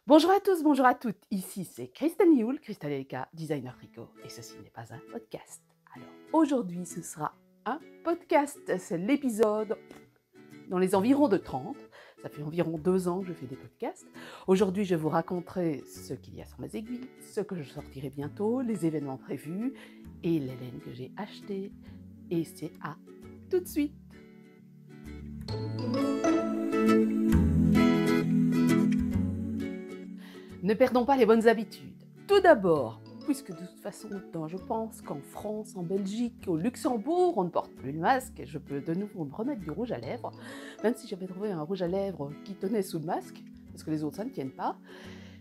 Bonjour à tous, bonjour à toutes. Ici c'est Christelle Nioul, Christelle Elka, designer tricot, et ceci n'est pas un podcast. Alors aujourd'hui ce sera un podcast, c'est l'épisode dans les environs de 30. Ça fait environ 2 ans que je fais des podcasts. Aujourd'hui je vous raconterai ce qu'il y a sur mes aiguilles, ce que je sortirai bientôt, les événements prévus et les laines que j'ai achetées. Et c'est à tout de suite. Ne perdons pas les bonnes habitudes. Tout d'abord, puisque de toute façon, je pense qu'en France, en Belgique, au Luxembourg, on ne porte plus le masque, et je peux de nouveau me remettre du rouge à lèvres, même si j'avais trouvé un rouge à lèvres qui tenait sous le masque, parce que les autres, ça ne tiennent pas.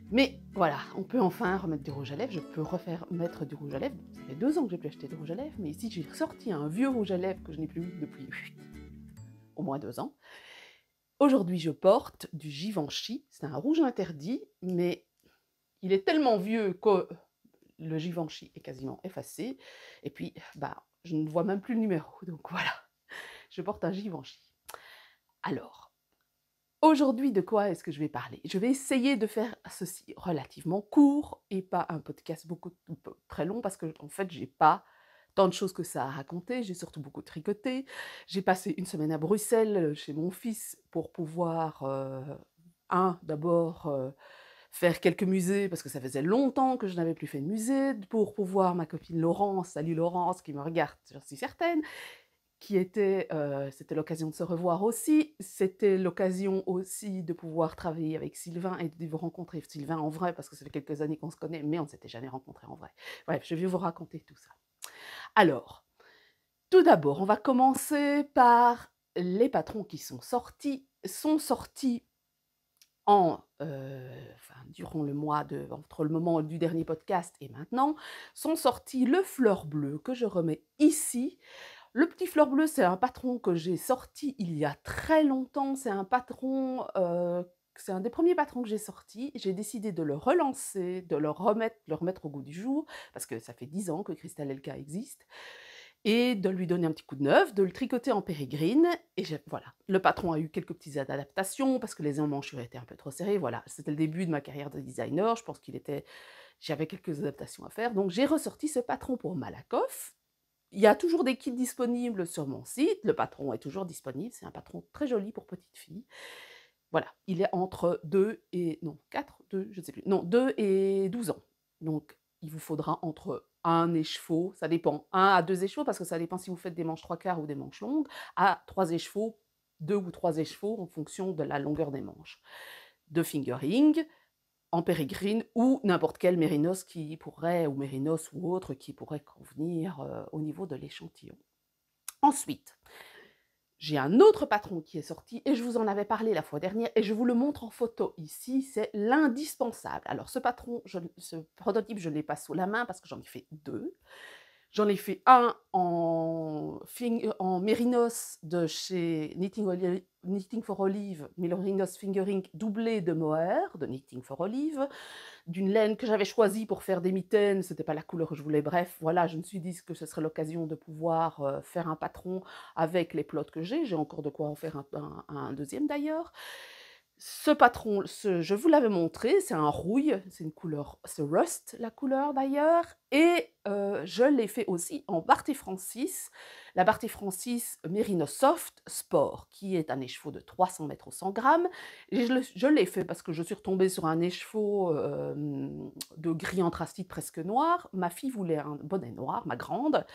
Mais voilà, on peut enfin remettre du rouge à lèvres, je peux refaire mettre du rouge à lèvres. Ça fait 2 ans que j'ai plus acheté de rouge à lèvres, mais ici j'ai ressorti un vieux rouge à lèvres que je n'ai plus eu depuis au moins 2 ans. Aujourd'hui, je porte du Givenchy, c'est un rouge interdit, mais il est tellement vieux que le Givenchy est quasiment effacé. Et puis, je ne vois même plus le numéro. Donc voilà, je porte un Givenchy. Alors, aujourd'hui, de quoi est-ce que je vais parler? Je vais essayer de faire ceci relativement court et pas un podcast très long parce que en fait, j'ai pas tant de choses que ça à raconter. J'ai surtout beaucoup tricoté. J'ai passé une semaine à Bruxelles chez mon fils pour pouvoir, d'abord faire quelques musées, parce que ça faisait longtemps que je n'avais plus fait de musée, pour pouvoir ma copine Laurence, salut Laurence, qui me regarde, j'en suis certaine, c'était l'occasion de se revoir aussi, c'était l'occasion aussi de pouvoir travailler avec Sylvain et de vous rencontrer Sylvain en vrai, parce que ça fait quelques années qu'on se connaît, mais on ne s'était jamais rencontrés en vrai. Bref, je vais vous raconter tout ça. Alors, tout d'abord, on va commencer par les patrons qui sont sortis durant le mois entre le moment du dernier podcast et maintenant, sont sortis le fleur bleu que je remets ici. Le petit fleur bleu, c'est un patron que j'ai sorti il y a très longtemps. C'est un patron, c'est un des premiers patrons que j'ai sorti. J'ai décidé de le relancer, de le remettre au goût du jour, parce que ça fait 10 ans que Crystal Elka existe, et de lui donner un petit coup de neuf, de le tricoter en pérégrine. Et voilà, le patron a eu quelques petites adaptations parce que les emmanchures étaient un peu trop serrées. Voilà, c'était le début de ma carrière de designer. Je pense j'avais quelques adaptations à faire. Donc j'ai ressorti ce patron pour Malakoff. Il y a toujours des kits disponibles sur mon site. Le patron est toujours disponible. C'est un patron très joli pour petite fille. Voilà, il est entre 2 et non 4, 2, je ne sais plus. Non, 2 et 12 ans. Donc il vous faudra entre un écheveau, ça dépend, 1 à 2 écheveaux, parce que ça dépend si vous faites des manches 3/4 ou des manches longues, à 3 écheveaux, 2 ou 3 écheveaux en fonction de la longueur des manches. De fingering, en pérégrine ou n'importe quel mérinos ou mérinos ou autre qui pourrait convenir au niveau de l'échantillon. Ensuite, j'ai un autre patron qui est sorti et je vous en avais parlé la fois dernière et je vous le montre en photo ici, c'est l'indispensable. Alors ce prototype, je ne l'ai pas sous la main parce que j'en ai fait 2. J'en ai fait un en mérinos de chez Knitting for Olive, mérinos fingering doublé de mohair de Knitting for Olive, d'une laine que j'avais choisie pour faire des mitaines, c'était pas la couleur que je voulais. Bref, voilà, je me suis dit que ce serait l'occasion de pouvoir faire un patron avec les plots que j'ai encore de quoi en faire un deuxième d'ailleurs. Ce patron, je vous l'avais montré, c'est un rouille, c'est une couleur, c'est rust la couleur d'ailleurs, et je l'ai fait aussi en Barthé Francis, la Barthé Francis Merino Soft Sport, qui est un écheveau de 300 mètres au 100 grammes. Et je l'ai fait parce que je suis retombée sur un écheveau de gris anthracite presque noir. Ma fille voulait un bonnet noir, ma grande.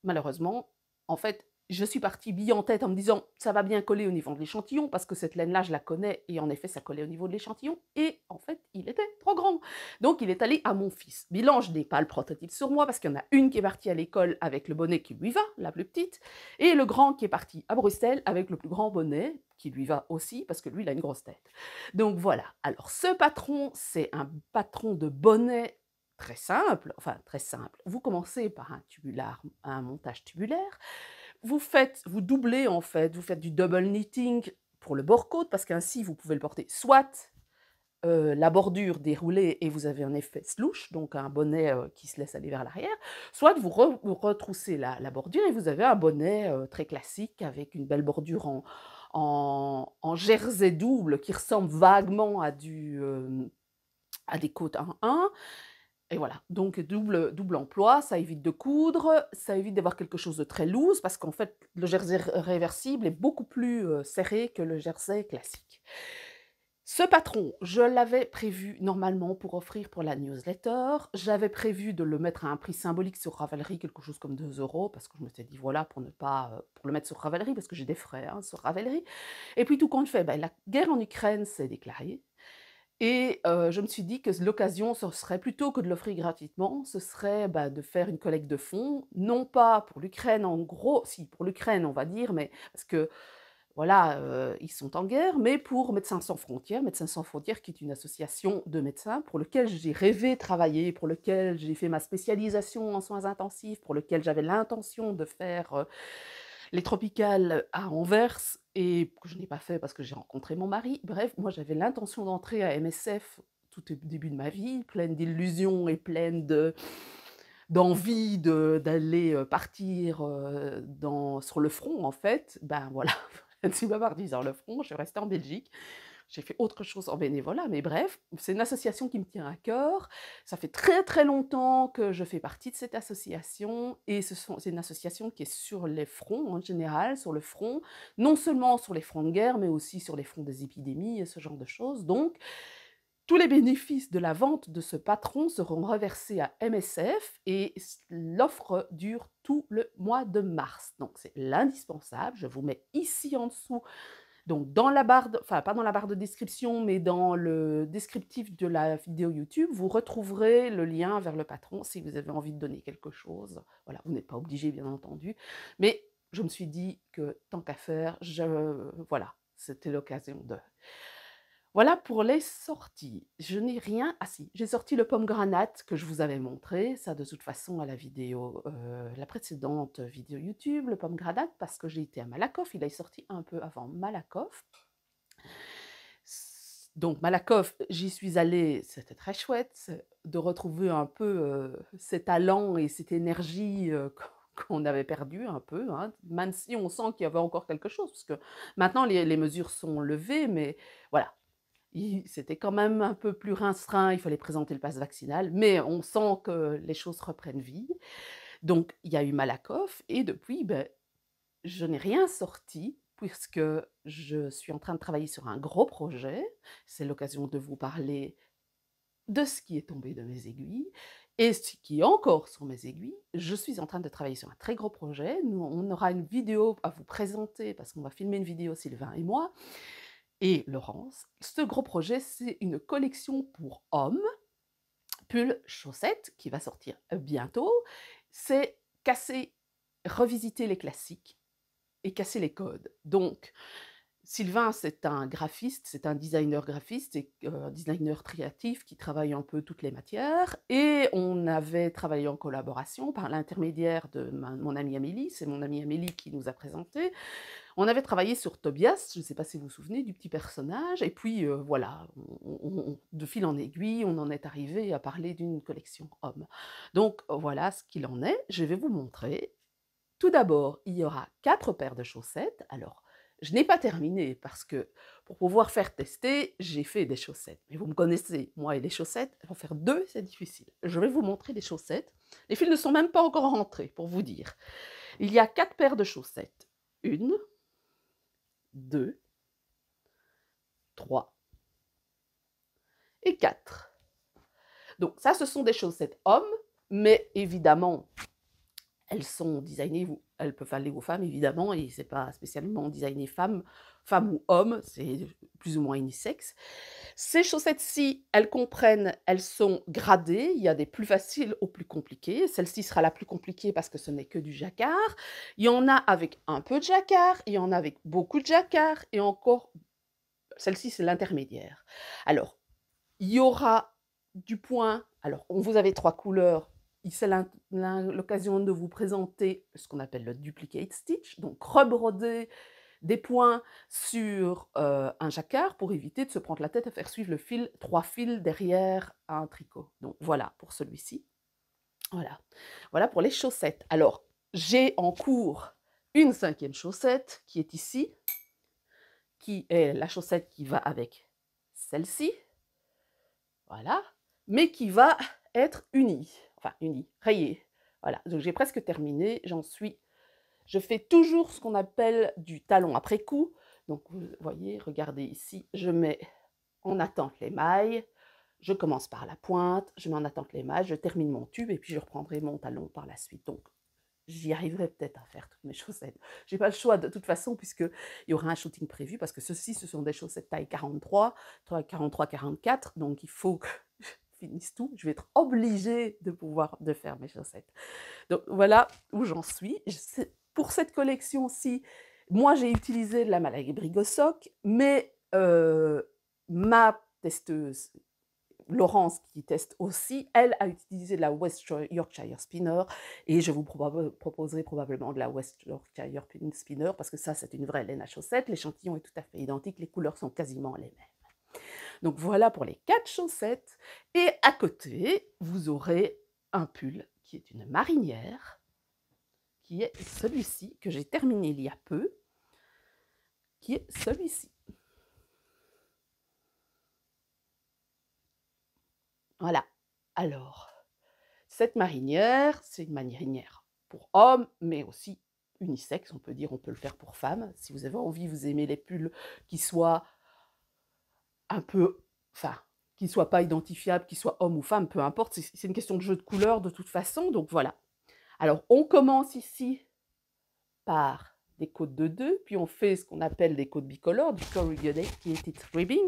Malheureusement, en fait, je suis partie bille en tête en me disant ça va bien coller au niveau de l'échantillon parce que cette laine-là, je la connais et en effet, ça collait au niveau de l'échantillon. Et en fait, il était trop grand. Donc, il est allé à mon fils. Bilan, je n'ai pas le prototype sur moi parce qu'il y en a une qui est partie à l'école avec le bonnet qui lui va, la plus petite, et le grand qui est parti à Bruxelles avec le plus grand bonnet qui lui va aussi parce que lui, il a une grosse tête. Donc voilà. Alors, ce patron, c'est un patron de bonnet très simple, enfin très simple. Vous commencez par un montage tubulaire, vous doublez en fait, vous faites du double knitting pour le bord-côte, parce qu'ainsi vous pouvez le porter soit la bordure déroulée et vous avez un effet slouch, donc un bonnet qui se laisse aller vers l'arrière, soit vous retroussez la bordure et vous avez un bonnet très classique avec une belle bordure en jersey double qui ressemble vaguement à du à des côtes 1-1. Et voilà, donc double emploi, ça évite de coudre, ça évite d'avoir quelque chose de très loose parce qu'en fait, le jersey réversible est beaucoup plus, serré que le jersey classique. Ce patron, je l'avais prévu normalement pour offrir pour la newsletter. J'avais prévu de le mettre à un prix symbolique sur Ravelry, quelque chose comme 2 € parce que je m'étais dit voilà pour ne pas, pour le mettre sur Ravelry parce que j'ai des frais, hein, sur Ravelry et puis tout compte fait, la guerre en Ukraine s'est déclarée et je me suis dit que l'occasion, ce serait plutôt que de l'offrir gratuitement, ce serait, de faire une collecte de fonds, non pas pour l'Ukraine en gros, si pour l'Ukraine on va dire, mais parce que voilà, ils sont en guerre, mais pour Médecins sans frontières qui est une association de médecins pour lequel j'ai rêvé travailler, pour lequel j'ai fait ma spécialisation en soins intensifs, pour lequel j'avais l'intention de faire, les tropicales à Anvers et que je n'ai pas fait parce que j'ai rencontré mon mari. Bref, moi j'avais l'intention d'entrer à MSF tout au début de ma vie, pleine d'illusions et pleine d'envie d'aller, partir, sur le front en fait. Ben voilà, je ne suis pas partie sur le front, je suis restée en Belgique. J'ai fait autre chose en bénévolat, mais bref, c'est une association qui me tient à cœur. Ça fait très, très longtemps que je fais partie de cette association et c'est une association qui est sur les fronts en général, sur le front, non seulement sur les fronts de guerre, mais aussi sur les fronts des épidémies et ce genre de choses. Donc, tous les bénéfices de la vente de ce patron seront reversés à MSF et l'offre dure tout le mois de mars. Donc, c'est l'indispensable. Je vous mets ici en dessous donc dans la barre de enfin pas dans la barre de description, mais dans le descriptif de la vidéo YouTube, vous retrouverez le lien vers le patron si vous avez envie de donner quelque chose. Voilà, vous n'êtes pas obligé bien entendu, mais je me suis dit que tant qu'à faire, voilà, c'était l'occasion de voilà pour les sorties. Je n'ai rien ah si, j'ai sorti le pomegranate que je vous avais montré, ça de toute façon à la vidéo, la précédente vidéo YouTube, le pomegranate parce que j'ai été à Malakoff, il est sorti un peu avant Malakoff. Donc Malakoff, j'y suis allée, c'était très chouette de retrouver un peu, ces talents et cette énergie, qu'on avait perdu un peu, hein, même si on sent qu'il y avait encore quelque chose, parce que maintenant les mesures sont levées, mais voilà, c'était quand même un peu plus restreint, il fallait présenter le pass vaccinal, mais on sent que les choses reprennent vie. Donc il y a eu Malakoff et depuis, je n'ai rien sorti puisque je suis en train de travailler sur un gros projet. C'est l'occasion de vous parler de ce qui est tombé de mes aiguilles et ce qui est encore sur mes aiguilles. Je suis en train de travailler sur un très gros projet. Nous, on aura une vidéo à vous présenter parce qu'on va filmer une vidéo, Sylvain et moi, et Laurence. Ce gros projet, c'est une collection pour hommes, pulls, chaussettes, qui va sortir bientôt. C'est revisiter les classiques et casser les codes. Donc, Sylvain, c'est un graphiste, c'est un designer graphiste et designer créatif qui travaille un peu toutes les matières. Et on avait travaillé en collaboration par l'intermédiaire de mon amie Amélie, c'est mon amie Amélie qui nous a présenté. On avait travaillé sur Tobias, je ne sais pas si vous vous souvenez du petit personnage, et puis voilà, de fil en aiguille, on en est arrivé à parler d'une collection homme. Donc voilà ce qu'il en est, je vais vous montrer. Tout d'abord, il y aura 4 paires de chaussettes. Alors, je n'ai pas terminé parce que pour pouvoir faire tester, j'ai fait des chaussettes. Mais vous me connaissez, moi et les chaussettes, en faire 2, c'est difficile. Je vais vous montrer les chaussettes. Les fils ne sont même pas encore rentrés, pour vous dire. Il y a 4 paires de chaussettes. 1, 2, 3 et 4. Donc ça, ce sont des chaussettes hommes, mais évidemment, elles sont designées, elles peuvent aller aux femmes évidemment, et c'est pas spécialement designé femme ou homme, c'est plus ou moins unisexe. Ces chaussettes-ci, elles sont gradées, il y a des plus faciles aux plus compliquées. Celle-ci sera la plus compliquée parce que ce n'est que du jacquard. Il y en a avec un peu de jacquard, il y en a avec beaucoup de jacquard, et encore, celle-ci c'est l'intermédiaire. Alors, il y aura du point, alors vous avez 3 couleurs, c'est l'occasion de vous présenter ce qu'on appelle le duplicate stitch, donc rebroder des points sur un jacquard pour éviter de se prendre la tête à faire suivre le fil, 3 fils derrière un tricot. Donc voilà pour celui-ci. Voilà. Voilà pour les chaussettes. Alors, j'ai en cours une 5e chaussette qui est ici, qui est la chaussette qui va avec celle-ci. Voilà. mais qui va être uni, enfin uni, rayé. Voilà, donc j'ai presque terminé, je fais toujours ce qu'on appelle du talon après coup. Donc vous voyez, regardez ici, je mets en attente les mailles, je commence par la pointe, je mets en attente les mailles, je termine mon tube et puis je reprendrai mon talon par la suite. Donc j'y arriverai peut-être à faire toutes mes chaussettes. J'ai pas le choix de toute façon puisqu'il y aura un shooting prévu parce que ce sont des chaussettes taille 43, 44, donc il faut que je finisse tout. Je vais être obligée de faire mes chaussettes. Donc voilà où j'en suis. Pour cette collection-ci, moi j'ai utilisé de la Malabrigo Sock, mais ma testeuse Laurence, qui teste aussi, elle a utilisé de la West Yorkshire Spinner et je vous proposerai probablement de la West Yorkshire Spinner parce que ça, c'est une vraie laine à chaussettes. L'échantillon est tout à fait identique, les couleurs sont quasiment les mêmes. Donc voilà pour les 4 chaussettes. Et à côté, vous aurez un pull qui est une marinière, qui est celui-ci, que j'ai terminé il y a peu, qui est celui-ci. Voilà. Alors, cette marinière, c'est une marinière pour hommes, mais aussi unisexe, on peut dire, on peut le faire pour femmes. Si vous avez envie, vous aimez les pulls qui soient un peu, enfin, qui ne soient pas identifiables, qu'ils soient hommes ou femmes, peu importe, c'est une question de jeu de couleurs de toute façon, donc voilà. Alors, on commence ici par des côtes de 2, puis on fait ce qu'on appelle des côtes bicolores, du corrugated ribbing,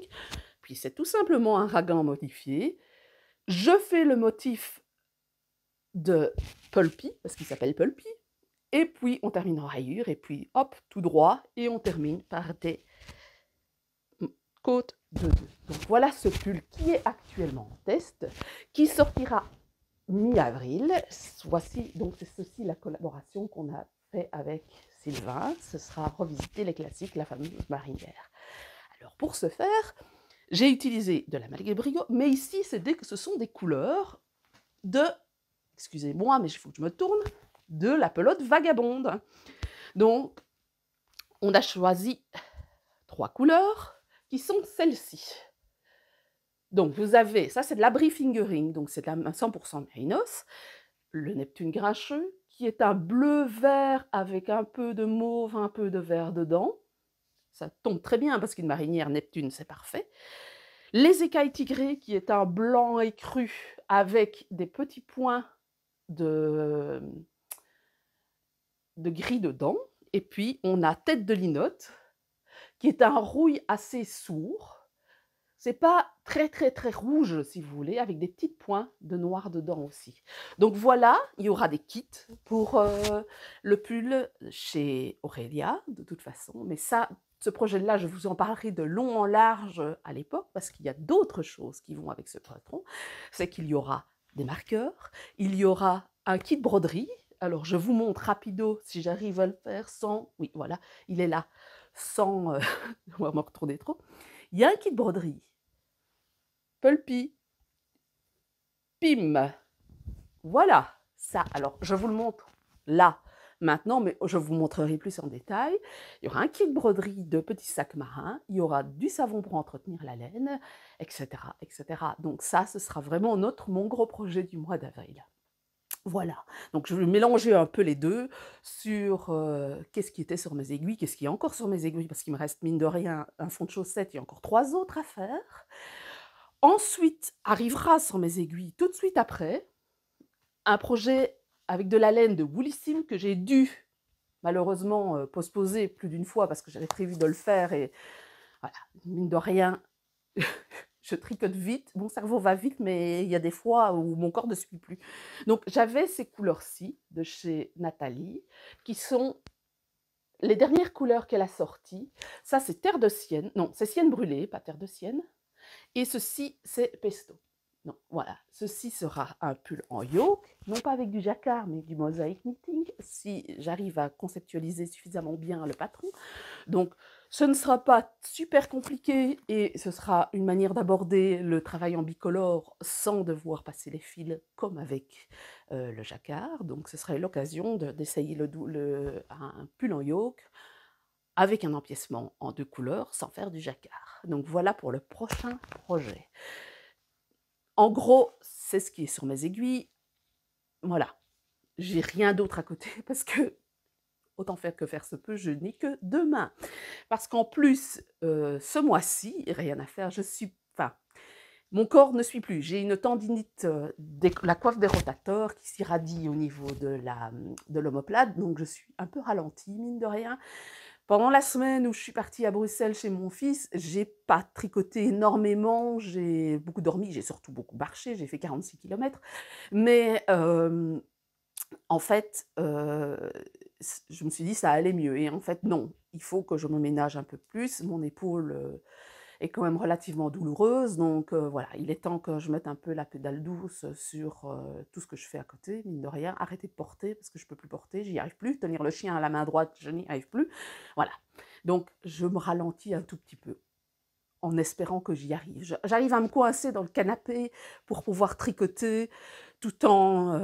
puis c'est tout simplement un ragan modifié. Je fais le motif de Pulpy, parce qu'il s'appelle Pulpy, et puis on termine en rayure, et puis hop, tout droit, et on termine par des côtes de 2. Donc voilà ce pull qui est actuellement en test, qui sortira mi-avril. Voici, donc c'est ceci la collaboration qu'on a fait avec Sylvain, ce sera revisiter les classiques, la fameuse marinière. Alors pour ce faire, j'ai utilisé de la Malabrigo, mais ici ce sont des couleurs de, excusez-moi, mais il faut que je me tourne, de la pelote vagabonde. Donc, on a choisi 3 couleurs qui sont celles-ci. Donc, vous avez, ça c'est de l'abri fingering, donc c'est de la 100% mérinos, le Neptune grincheux, qui est un bleu-vert avec un peu de mauve, un peu de vert dedans. Ça tombe très bien parce qu'une marinière Neptune, c'est parfait. Les écailles tigrées, qui est un blanc écru avec des petits points de gris dedans. Et puis, on a tête de linotte, qui est un rouille assez sourd. C'est pas très, très, très rouge, si vous voulez, avec des petits points de noir dedans aussi. Donc voilà, il y aura des kits pour le pull chez Aurelia, de toute façon. Mais ça, ce projet-là, je vous en parlerai de long en large à l'époque, parce qu'il y a d'autres choses qui vont avec ce patron. C'est qu'il y aura des marqueurs, il y aura un kit broderie. Alors, je vous montre rapido, si j'arrive à le faire sans... Oui, voilà, il est là, sans... on va me retourner trop. Il y a un kit broderie. Pulpy. Pim. Voilà, ça. Alors, je vous le montre là, maintenant, mais je vous montrerai plus en détail. Il y aura un kit broderie de petits sacs marins, il y aura du savon pour entretenir la laine, etc., etc. Donc ça, ce sera vraiment mon gros projet du mois d'avril. Voilà, donc je vais mélanger un peu les deux sur qu'est-ce qui était sur mes aiguilles, qu'est-ce qui est encore sur mes aiguilles, parce qu'il me reste mine de rien un fond de chaussette, il y a encore 3 autres à faire. Ensuite arrivera sur mes aiguilles tout de suite après un projet avec de la laine de Woolissime que j'ai dû malheureusement postposer plus d'une fois parce que j'avais prévu de le faire et voilà, mine de rien, je tricote vite, mon cerveau va vite, mais il y a des fois où mon corps ne suit plus. Donc j'avais ces couleurs-ci de chez Nathalie qui sont les dernières couleurs qu'elle a sorties. Ça c'est terre de sienne, non c'est sienne brûlée, pas terre de sienne. Et ceci, c'est pesto. Donc voilà, ceci sera un pull en yoke, non pas avec du jacquard, mais du mosaic knitting, si j'arrive à conceptualiser suffisamment bien le patron. Donc ce ne sera pas super compliqué et ce sera une manière d'aborder le travail en bicolore sans devoir passer les fils comme avec le jacquard. Donc ce serait l'occasion d'essayer un pull en yoke avec un empiècement en 2 couleurs sans faire du jacquard. Donc voilà pour le prochain projet. En gros, c'est ce qui est sur mes aiguilles. Voilà, j'ai rien d'autre à côté parce que autant faire que faire se peut, je n'ai que 2 mains. Parce qu'en plus, ce mois-ci, rien à faire, je suis enfin, mon corps ne suit plus. J'ai une tendinite, des la coiffe des rotators qui s'irradie au niveau de l'omoplate, donc je suis un peu ralentie, mine de rien. Pendant la semaine où je suis partie à Bruxelles chez mon fils, j'ai pas tricoté énormément, j'ai beaucoup dormi, j'ai surtout beaucoup marché, j'ai fait 46 kilomètres. Mais, en fait, je me suis dit: «Ça allait mieux» et en fait non, il faut que je me ménage un peu plus. Mon épaule, est quand même relativement douloureuse donc voilà, il est temps que je mette un peu la pédale douce sur, tout ce que je fais à côté, mine de rien. Arrêter de porter parce que je peux plus porter, j'y arrive plus. Tenir le chien à la main droite, je n'y arrive plus. Voilà, donc je me ralentis un tout petit peu en espérant que j'y arrive. J'arrive à me coincer dans le canapé pour pouvoir tricoter tout en,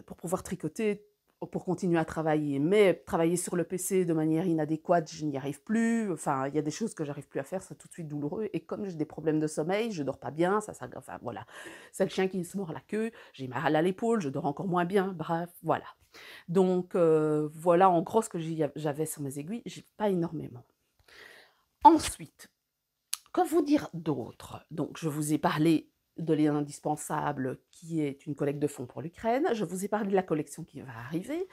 pour pouvoir tricoter, pour continuer à travailler. Mais travailler sur le PC de manière inadéquate, je n'y arrive plus. Enfin, il y a des choses que j'arrive plus à faire, c'est tout de suite douloureux. Et comme j'ai des problèmes de sommeil, je dors pas bien, ça s'aggrave. Enfin voilà, c'est le chien qui se mord la queue. J'ai mal à l'épaule, je dors encore moins bien. Bref, voilà. Donc voilà, en gros ce que j'avais sur mes aiguilles. J'ai pas énormément. Ensuite, que vous dire d'autre? Donc, je vous ai parlé de l'indispensable qui est une collecte de fonds pour l'Ukraine. Je vous ai parlé de la collection qui va arriver.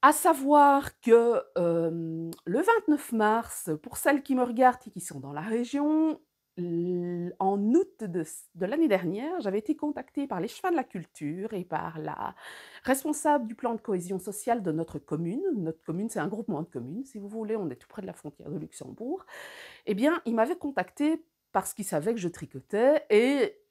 À savoir que le 29 mars, pour celles qui me regardent et qui sont dans la région, en août de l'année dernière, j'avais été contactée par les Chemins de la Culture et par la responsable du plan de cohésion sociale de notre commune. Notre commune, c'est un groupement de communes, si vous voulez, on est tout près de la frontière de Luxembourg. Eh bien, il m'avait contactée parce qu'il savait que je tricotais et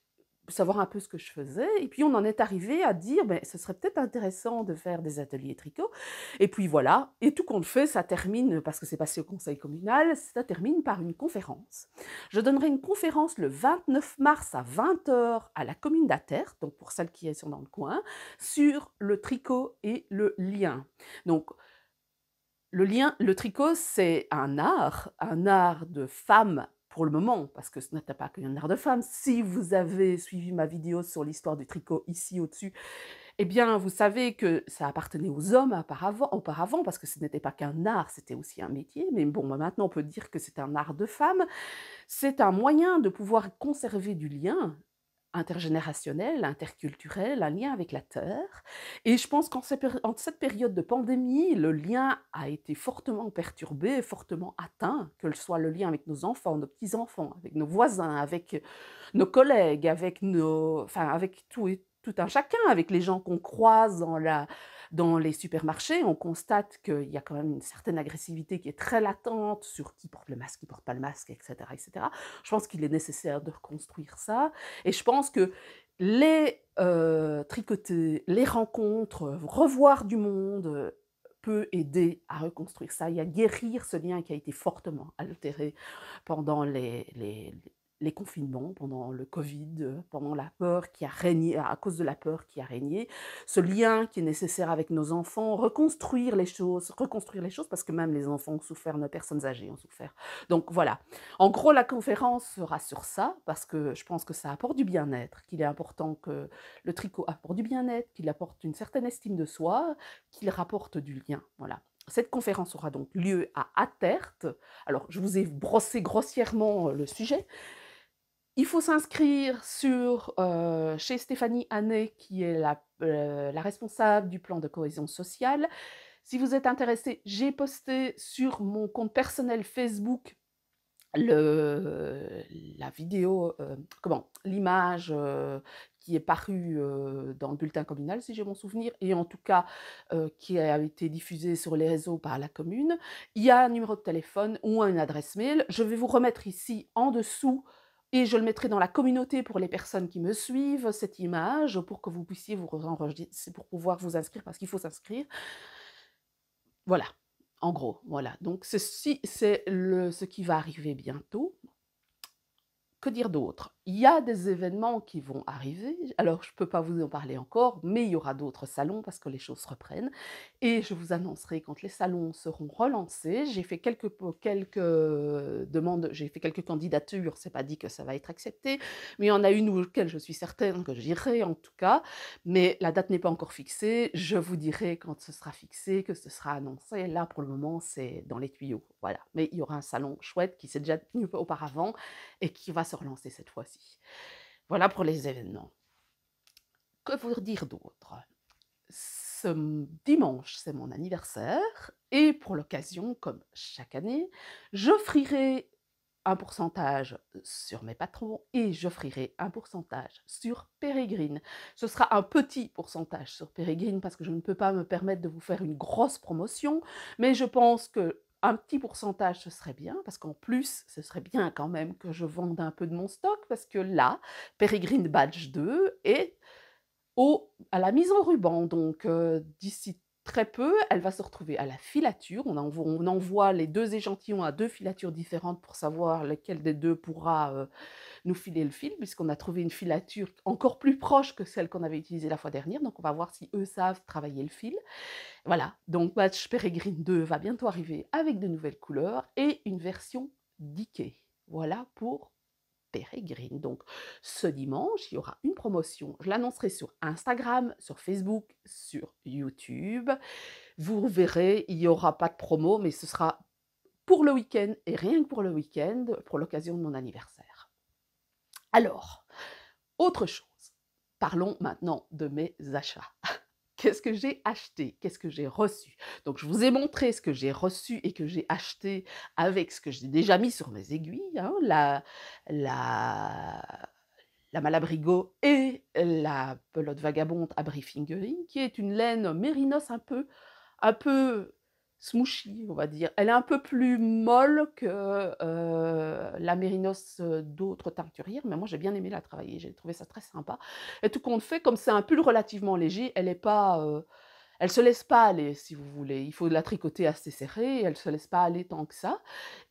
savoir un peu ce que je faisais. Et puis, on en est arrivé à dire, ben, ce serait peut-être intéressant de faire des ateliers tricot. Et puis voilà, et tout compte fait, ça termine, parce que c'est passé au conseil communal, ça termine par une conférence. Je donnerai une conférence le 29 mars à 20 heures à la commune d'Attert, donc pour celles qui sont dans le coin, sur le tricot et le lien. Donc, le tricot, c'est un art de femme pour le moment, parce que ce n'était pas qu'un art de femme. Si vous avez suivi ma vidéo sur l'histoire du tricot ici au-dessus, eh bien, vous savez que ça appartenait aux hommes auparavant, parce que ce n'était pas qu'un art, c'était aussi un métier. Mais bon, maintenant, on peut dire que c'est un art de femme. C'est un moyen de pouvoir conserver du lien intergénérationnel, interculturel, un lien avec la terre. Et je pense en cette période de pandémie, le lien a été fortement perturbé, fortement atteint, que ce soit le lien avec nos enfants, nos petits-enfants, avec nos voisins, avec nos collègues, avec enfin, avec tout un chacun, avec les gens qu'on croise dans les supermarchés. On constate qu'il y a quand même une certaine agressivité qui est très latente sur qui porte le masque, qui porte pas le masque, etc., etc. Je pense qu'il est nécessaire de reconstruire ça. Et je pense que les tricoter, les rencontres, revoir du monde, peut aider à reconstruire ça et à guérir ce lien qui a été fortement altéré pendant les confinements, pendant le Covid, pendant la peur qui a régné, à cause de la peur qui a régné. Ce lien qui est nécessaire avec nos enfants, reconstruire les choses parce que même les enfants ont souffert, nos personnes âgées ont souffert. Donc voilà. En gros, la conférence sera sur ça, parce que je pense que ça apporte du bien-être, qu'il est important que le tricot apporte du bien-être, qu'il apporte une certaine estime de soi, qu'il rapporte du lien. Voilà. Cette conférence aura donc lieu à Attert. Alors, je vous ai brossé grossièrement le sujet. Il faut s'inscrire chez Stéphanie Hannet, qui est la responsable du plan de cohésion sociale. Si vous êtes intéressé, j'ai posté sur mon compte personnel Facebook la vidéo, l'image qui est parue dans le bulletin communal, si j'ai mon souvenir, et en tout cas qui a été diffusée sur les réseaux par la commune. Il y a un numéro de téléphone ou une adresse mail. Je vais vous remettre ici en dessous et je le mettrai dans la communauté pour les personnes qui me suivent, cette image, pour que vous puissiez vous enregistrer, pour pouvoir vous inscrire, parce qu'il faut s'inscrire. Voilà, en gros, voilà. Donc ceci, c'est ce qui va arriver bientôt. Que dire d'autre? Il y a des événements qui vont arriver. Alors, je ne peux pas vous en parler encore, mais il y aura d'autres salons parce que les choses reprennent et je vous annoncerai quand les salons seront relancés. J'ai fait quelques demandes, j'ai fait quelques candidatures, c'est pas dit que ça va être accepté, mais il y en a une auquel je suis certaine que j'irai en tout cas, mais la date n'est pas encore fixée. Je vous dirai quand ce sera fixé, que ce sera annoncé. Là, pour le moment, c'est dans les tuyaux, voilà. Mais il y aura un salon chouette qui s'est déjà tenu auparavant et qui va se relancer cette fois-ci. Voilà pour les événements. Que vous dire d'autre? Ce dimanche, c'est mon anniversaire et pour l'occasion, comme chaque année, j'offrirai un pourcentage sur mes patrons et j'offrirai un pourcentage sur Pérégrine. Ce sera un petit pourcentage sur Pérégrine parce que je ne peux pas me permettre de vous faire une grosse promotion, mais je pense que un petit pourcentage, ce serait bien, parce qu'en plus, ce serait bien quand même que je vende un peu de mon stock, parce que là, Pérégrine Badge 2 est à la mise en ruban, donc d'ici très peu, elle va se retrouver à la filature. On envoie les 2 échantillons à 2 filatures différentes pour savoir lequel des 2 pourra, nous filer le fil, puisqu'on a trouvé une filature encore plus proche que celle qu'on avait utilisée la fois dernière, donc on va voir si eux savent travailler le fil. Voilà, donc Batch Peregrine 2 va bientôt arriver avec de nouvelles couleurs et une version Decay. Voilà pour Pérégrine. Donc, ce dimanche, il y aura une promotion. Je l'annoncerai sur Instagram, sur Facebook, sur YouTube. Vous verrez, il n'y aura pas de promo, mais ce sera pour le week-end et rien que pour le week-end, pour l'occasion de mon anniversaire. Alors, autre chose. Parlons maintenant de mes achats. Qu'est-ce que j'ai acheté? Qu'est-ce que j'ai reçu? Donc, je vous ai montré ce que j'ai reçu et que j'ai acheté avec ce que j'ai déjà mis sur mes aiguilles, hein, la Malabrigo et la pelote vagabonde Abri Fingering, qui est une laine mérinos un peu smooshy, on va dire. Elle est un peu plus molle que la mérinos d'autres teinturières, mais moi j'ai bien aimé la travailler, j'ai trouvé ça très sympa. Et tout compte fait, comme c'est un pull relativement léger, elle est pas, elle se laisse pas aller, si vous voulez. Il faut la tricoter assez serré, elle se laisse pas aller tant que ça.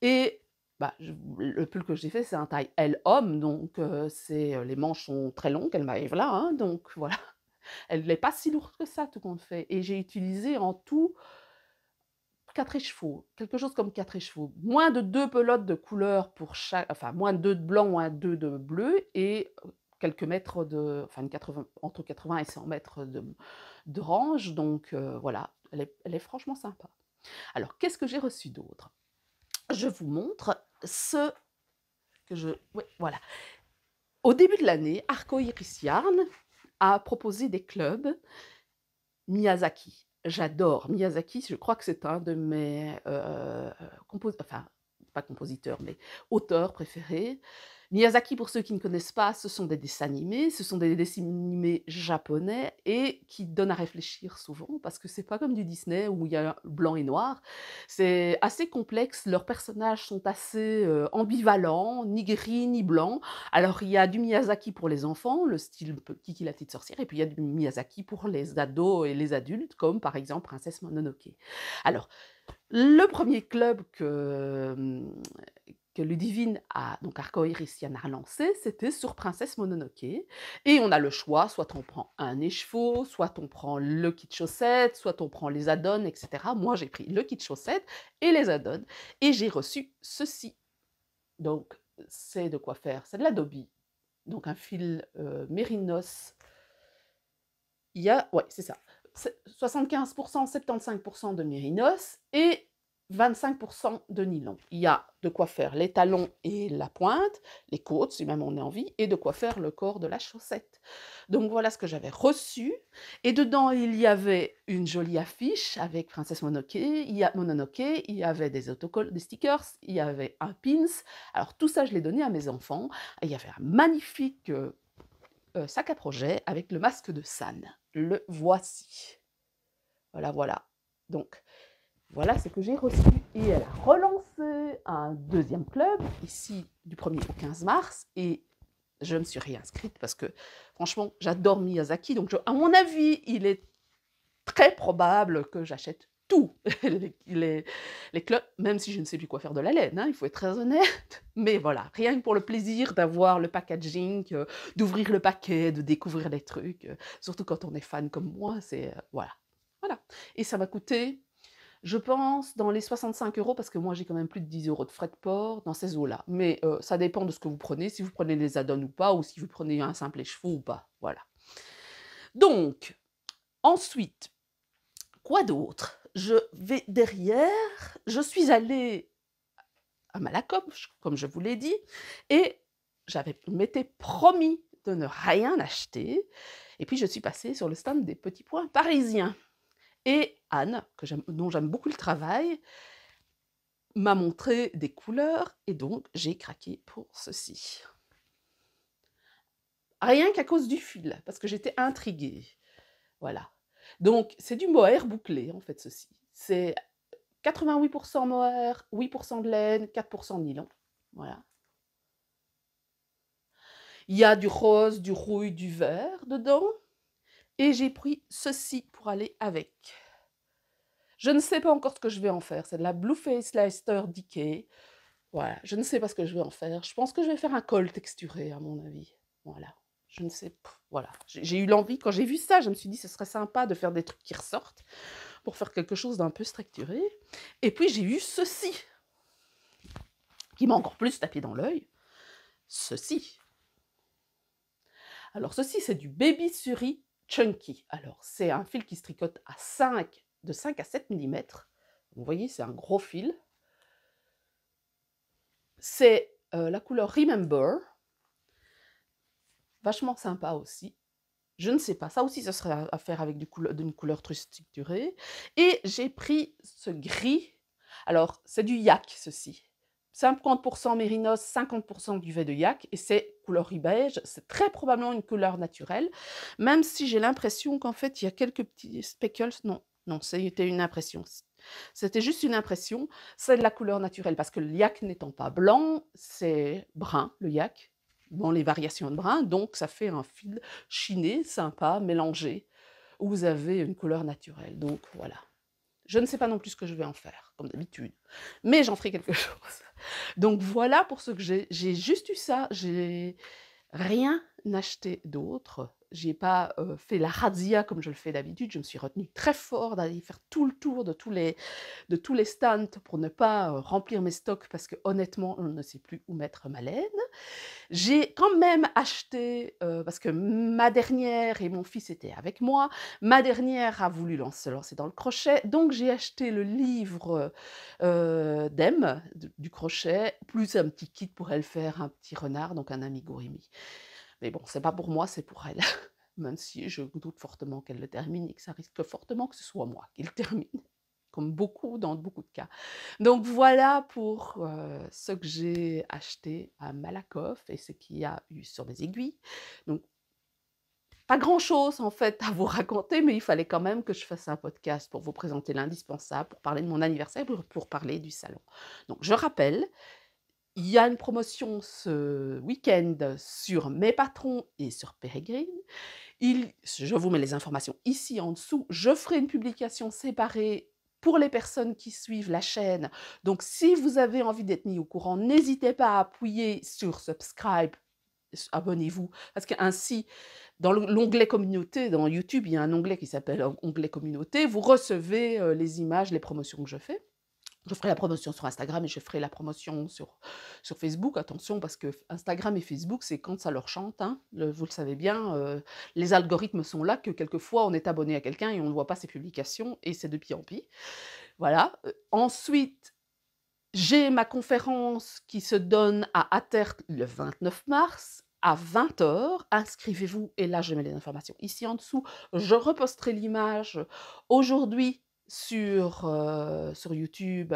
Et bah, le pull que j'ai fait, c'est un taille L homme, donc les manches sont très longues, elles m'arrivent là, hein, donc voilà. Elle n'est pas si lourde que ça, tout compte fait. Et j'ai utilisé en tout 4 écheveaux, quelque chose comme 4 écheveaux. Moins de 2 pelotes de couleur pour chaque, enfin moins de 2 de blanc, moins de 2 de bleu, et quelques mètres enfin entre 80 et 100 mètres de range, donc voilà, elle est franchement sympa. Alors, qu'est-ce que j'ai reçu d'autre? Je vous montre ce que je... Oui, voilà. Au début de l'année, Arcoiris Yarn a proposé des clubs Miyazaki. J'adore Miyazaki, je crois que c'est un de mes enfin, pas compositeurs, mais auteurs préférés. Miyazaki, pour ceux qui ne connaissent pas, ce sont des dessins animés, ce sont des dessins animés japonais et qui donnent à réfléchir souvent, parce que c'est pas comme du Disney où il y a blanc et noir. C'est assez complexe, leurs personnages sont assez ambivalents, ni gris ni blanc. Alors il y a du Miyazaki pour les enfants, le style Kiki la petite sorcière, et puis il y a du Miyazaki pour les ados et les adultes, comme par exemple Princesse Mononoke. Alors, le premier club que Ludivine donc Arcoiris Yarn a lancé, c'était sur Princesse Mononoke. Et on a le choix, soit on prend un écheveau, soit on prend le kit chaussettes, soit on prend les add-ons, etc. Moi, j'ai pris le kit chaussettes et les add-ons, et j'ai reçu ceci. Donc, c'est de quoi faire, c'est de l'Adobe. Donc, un fil mérinos. Il y a, ouais, c'est ça, 75%, 75% de mérinos et 25% de nylon. Il y a de quoi faire les talons et la pointe, les côtes, si même on a envie, et de quoi faire le corps de la chaussette. Donc voilà ce que j'avais reçu. Et dedans, il y avait une jolie affiche avec Princesse Mononoke, il y avait des autocollants, des stickers, il y avait un pins. Alors tout ça, je l'ai donné à mes enfants. Et il y avait un magnifique sac à projet avec le masque de San. Le voici. Voilà, voilà. Donc, voilà ce que j'ai reçu. Et elle a relancé un deuxième club, ici, du 1er au 15 mars. Et je me suis réinscrite parce que, franchement, j'adore Miyazaki. Donc, à mon avis, il est très probable que j'achète tout, les cloches, même si je ne sais plus quoi faire de la laine, hein, il faut être très honnête. Mais voilà, rien que pour le plaisir d'avoir le packaging, d'ouvrir le paquet, de découvrir les trucs, surtout quand on est fan comme moi, c'est, voilà. Voilà. Et ça m'a coûté, je pense, dans les 65 € parce que moi j'ai quand même plus de 10 € de frais de port dans ces eaux-là. Mais ça dépend de ce que vous prenez, si vous prenez les add-ons ou pas, ou si vous prenez un simple écheveau ou pas. Voilà. Donc, ensuite, quoi d'autre? Je vais derrière, je suis allée à Malakoff, comme je vous l'ai dit, et je m'étais promis de ne rien acheter. Et puis je suis passée sur le stand des Petits Pois parisiens. Et Anne, dont j'aime beaucoup le travail, m'a montré des couleurs et donc j'ai craqué pour ceci. Rien qu'à cause du fil, parce que j'étais intriguée. Voilà. Donc c'est du mohair bouclé en fait ceci. C'est 88% mohair, 8% de laine, 4% de nylon. Voilà. Il y a du rose, du rouille, du vert dedans. Et j'ai pris ceci pour aller avec. Je ne sais pas encore ce que je vais en faire. C'est de la Blueface Leicester Decay. Voilà, je ne sais pas ce que je vais en faire. Je pense que je vais faire un col texturé, à mon avis. Voilà, je ne sais pas. Voilà, j'ai eu l'envie, quand j'ai vu ça, je me suis dit ce serait sympa de faire des trucs qui ressortent pour faire quelque chose d'un peu structuré. Et puis j'ai eu ceci, qui m'a encore plus tapé dans l'œil. Ceci. Alors ceci, c'est du Baby Suri Chunky. Alors c'est un fil qui se tricote de 5 à 7 mm. Vous voyez, c'est un gros fil. C'est la couleur Remember. Vachement sympa aussi. Je ne sais pas, ça aussi, ça serait à faire avec d'une couleur très structurée. Et j'ai pris ce gris. Alors, c'est du yak, ceci. 50% mérinos, 50% duvet de yak, et c'est couleur beige. C'est très probablement une couleur naturelle, même si j'ai l'impression qu'en fait, il y a quelques petits speckles. Non, non, c'était une impression. C'était juste une impression. C'est de la couleur naturelle, parce que le yak n'étant pas blanc, c'est brun, le yak, dans les variations de brun, donc ça fait un fil chiné, sympa, mélangé, où vous avez une couleur naturelle. Donc voilà. Je ne sais pas non plus ce que je vais en faire, comme d'habitude, mais j'en ferai quelque chose. Donc voilà pour ce que j'ai. J'ai juste eu ça, j'ai rien acheté d'autre. J'ai pas fait la razzia comme je le fais d'habitude. Je me suis retenue très fort d'aller faire tout le tour de tous les stands pour ne pas remplir mes stocks parce que honnêtement, on ne sait plus où mettre ma laine. J'ai quand même acheté, parce que ma dernière et mon fils étaient avec moi, ma dernière a voulu se lancer dans le crochet, donc j'ai acheté le livre d'Em, du crochet, plus un petit kit pour elle faire un petit renard, donc un amigurumi. Mais bon, c'est pas pour moi, c'est pour elle. Même si je doute fortement qu'elle le termine et que ça risque fortement que ce soit moi qui le termine, comme dans beaucoup de cas. Donc voilà pour ce que j'ai acheté à Malakoff et ce qu'il y a eu sur des aiguilles. Donc pas grand-chose en fait à vous raconter, mais il fallait quand même que je fasse un podcast pour vous présenter l'indispensable, pour parler de mon anniversaire, pour parler du salon. Donc je rappelle, il y a une promotion ce week-end sur Mes Patrons et sur Pérégrine. Je vous mets les informations ici en dessous. Je ferai une publication séparée pour les personnes qui suivent la chaîne. Donc, si vous avez envie d'être mis au courant, n'hésitez pas à appuyer sur subscribe, abonnez-vous, parce qu'ainsi, dans l'onglet communauté, dans YouTube, il y a un onglet qui s'appelle onglet communauté. Vous recevez les images, les promotions que je fais. Je ferai la promotion sur Instagram et je ferai la promotion sur Facebook. Attention, parce que Instagram et Facebook, c'est quand ça leur chante. Hein. Vous le savez bien, les algorithmes sont là que quelquefois on est abonné à quelqu'un et on ne voit pas ses publications et c'est de pis en pis. Voilà. Ensuite, j'ai ma conférence qui se donne à Attert le 29 mars à 20 h. Inscrivez-vous et là, je mets les informations ici en dessous. Je reposterai l'image aujourd'hui sur YouTube,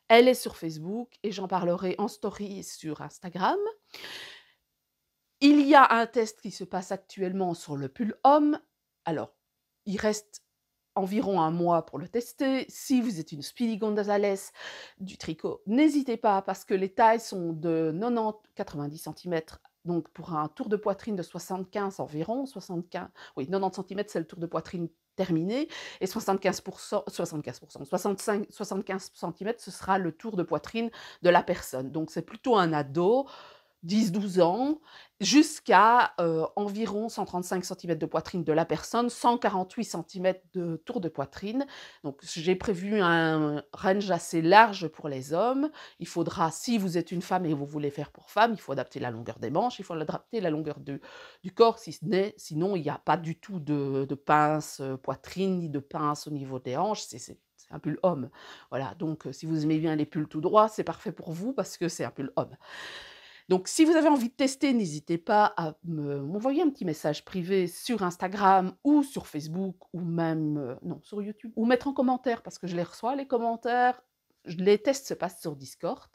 elle est sur Facebook et j'en parlerai en story sur Instagram. Il y a un test qui se passe actuellement sur le pull homme. Alors, il reste environ un mois pour le tester. Si vous êtes une Speedy Gonzales du tricot, n'hésitez pas parce que les tailles sont de 90-90 cm Donc pour un tour de poitrine de 75 environ, 75, oui, 90 centimètres, c'est le tour de poitrine terminé, et 75 centimètres, ce sera le tour de poitrine de la personne. Donc c'est plutôt un ado, 10-12 ans, jusqu'à environ 135 centimètres de poitrine de la personne, 148 centimètres de tour de poitrine. Donc j'ai prévu un range assez large pour les hommes. Il faudra, si vous êtes une femme et vous voulez faire pour femme, il faut adapter la longueur des manches, il faut adapter la longueur du corps, sinon il n'y a pas du tout de pince poitrine, ni de pince au niveau des hanches, c'est un pull homme. Voilà, donc si vous aimez bien les pulls tout droits, c'est parfait pour vous parce que c'est un pull homme. Donc si vous avez envie de tester, n'hésitez pas à m'envoyer un petit message privé sur Instagram ou sur Facebook ou même, non, sur YouTube, ou mettre en commentaire parce que je les reçois les commentaires. Les tests se passent sur Discord.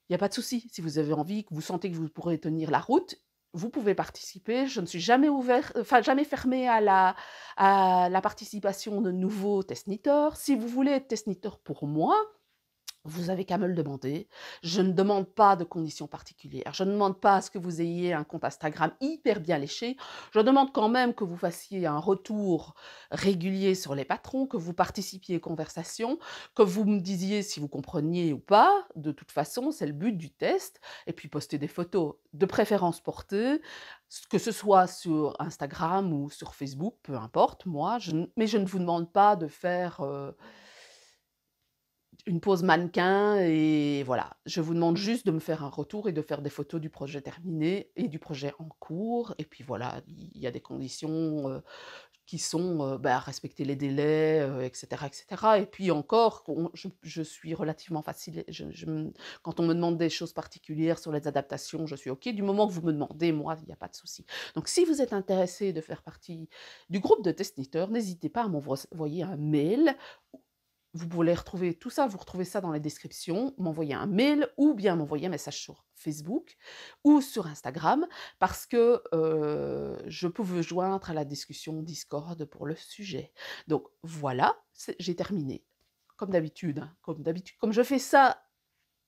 Il n'y a pas de souci. Si vous avez envie, que vous sentez que vous pourrez tenir la route, vous pouvez participer. Je ne suis jamais jamais fermée à la participation de nouveaux testniteurs. Si vous voulez être testniteur pour moi, vous avez qu'à me le demander. Je ne demande pas de conditions particulières. Je ne demande pas à ce que vous ayez un compte Instagram hyper bien léché. Je demande quand même que vous fassiez un retour régulier sur les patrons, que vous participiez aux conversations, que vous me disiez si vous compreniez ou pas. De toute façon, c'est le but du test. Et puis poster des photos, de préférence portées, que ce soit sur Instagram ou sur Facebook, peu importe, mais je ne vous demande pas de faire une pose mannequin et voilà. Je vous demande juste de me faire un retour et de faire des photos du projet terminé et du projet en cours, et puis voilà, il y a des conditions, qui sont, respecter les délais, et cetera et cetera, et puis encore, je suis relativement facile, quand on me demande des choses particulières sur les adaptations, je suis OK. Du moment que vous me demandez, moi, il y a pas de souci. Donc si vous êtes intéressé de faire partie du groupe de testniteur, n'hésitez pas à m'envoyer un mail. Vous pouvez retrouver tout ça, vous retrouvez ça dans les descriptions, m'envoyer un mail ou bien m'envoyer un message sur Facebook ou sur Instagram parce que je peux vous joindre à la discussion Discord pour le sujet. Donc voilà, j'ai terminé. Comme d'habitude, hein, comme je fais ça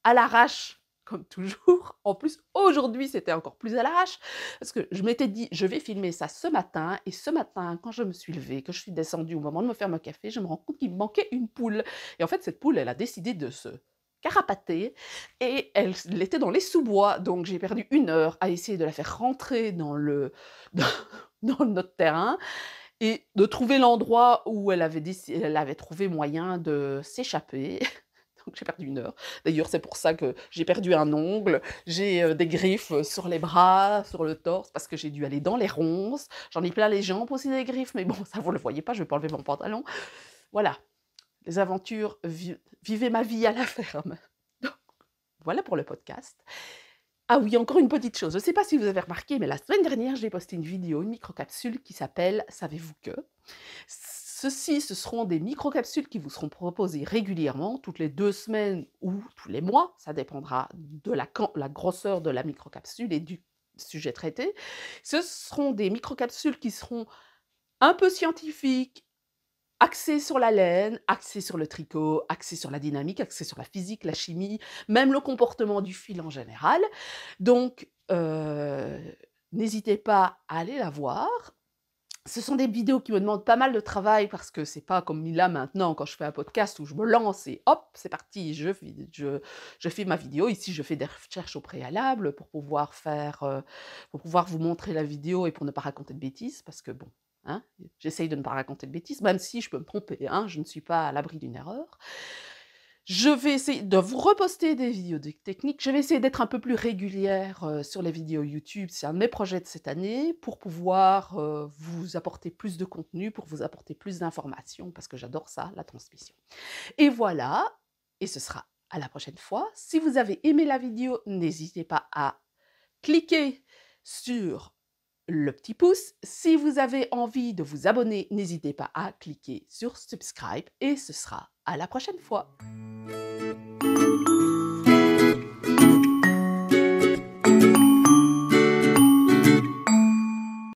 à l'arrache, comme toujours. En plus, aujourd'hui, c'était encore plus à l'arrache, parce que je m'étais dit: «Je vais filmer ça ce matin», et ce matin, quand je me suis levée, que je suis descendue au moment de me faire mon café, je me rends compte qu'il me manquait une poule, et en fait, cette poule, elle a décidé de se carapater et elle était dans les sous-bois, donc j'ai perdu 1 heure à essayer de la faire rentrer dans dans dans notre terrain et de trouver l'endroit où elle avait trouvé moyen de s'échapper. Donc j'ai perdu 1 heure. D'ailleurs, c'est pour ça que j'ai perdu un ongle, j'ai, des griffes, sur les bras, sur le torse, parce que j'ai dû aller dans les ronces. J'en ai plein les jambes aussi des griffes, mais bon, ça vous le voyez pas, je vais pas enlever mon pantalon. Voilà, les aventures, vivez ma vie à la ferme. Donc voilà pour le podcast. Ah oui, encore une petite chose, je ne sais pas si vous avez remarqué, mais la semaine dernière, j'ai posté une vidéo, une microcapsule qui s'appelle «Savez-vous que?». Ce seront des microcapsules qui vous seront proposées régulièrement, toutes les 2 semaines ou tous les mois, ça dépendra de la grosseur de la microcapsule et du sujet traité. Ce seront des microcapsules qui seront un peu scientifiques, axées sur la laine, axées sur le tricot, axées sur la dynamique, axées sur la physique, la chimie, même le comportement du fil en général. Donc, n'hésitez pas à aller la voir. Ce sont des vidéos qui me demandent pas mal de travail parce que c'est pas comme là maintenant quand je fais un podcast où je me lance et hop, c'est parti, je fais ma vidéo. Ici, je fais des recherches au préalable pour pouvoir vous montrer la vidéo et pour ne pas raconter de bêtises parce que bon, hein, j'essaye de ne pas raconter de bêtises, même si je peux me tromper, hein, je ne suis pas à l'abri d'une erreur. Je vais essayer de vous reposter des vidéos techniques. Je vais essayer d'être un peu plus régulière, sur les vidéos YouTube. C'est un de mes projets de cette année pour pouvoir, vous apporter plus de contenu, pour vous apporter plus d'informations parce que j'adore ça, la transmission. Et voilà, et ce sera à la prochaine fois. Si vous avez aimé la vidéo, n'hésitez pas à cliquer sur le petit pouce. Si vous avez envie de vous abonner, n'hésitez pas à cliquer sur subscribe et ce sera à la prochaine fois.